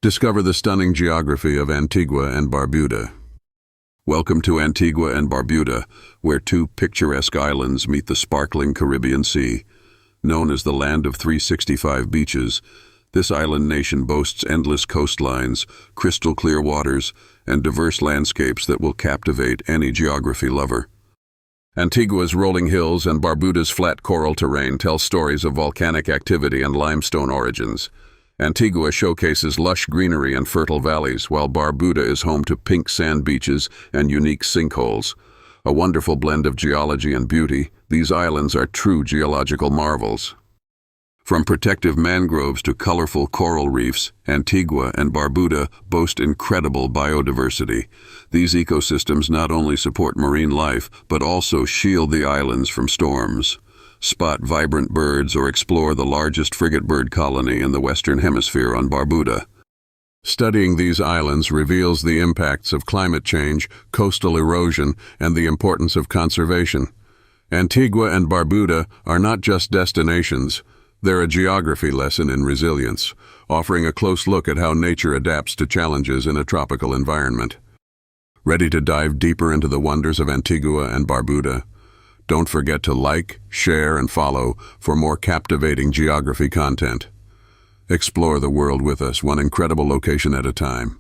Discover the stunning geography of Antigua and Barbuda. Welcome to Antigua and Barbuda, where two picturesque islands meet the sparkling Caribbean Sea. Known as the land of 365 beaches, this island nation boasts endless coastlines, crystal-clear waters, and diverse landscapes that will captivate any geography lover. Antigua's rolling hills and Barbuda's flat coral terrain tell stories of volcanic activity and limestone origins. Antigua showcases lush greenery and fertile valleys, while Barbuda is home to pink sand beaches and unique sinkholes. A wonderful blend of geology and beauty, these islands are true geological marvels. From protective mangroves to colorful coral reefs, Antigua and Barbuda boast incredible biodiversity. These ecosystems not only support marine life, but also shield the islands from storms. Spot vibrant birds or explore the largest frigatebird colony in the Western Hemisphere on Barbuda. Studying these islands reveals the impacts of climate change, coastal erosion, and the importance of conservation. Antigua and Barbuda are not just destinations, they're a geography lesson in resilience, offering a close look at how nature adapts to challenges in a tropical environment. Ready to dive deeper into the wonders of Antigua and Barbuda? Don't forget to like, share, and follow for more captivating geography content. Explore the world with us, one incredible location at a time.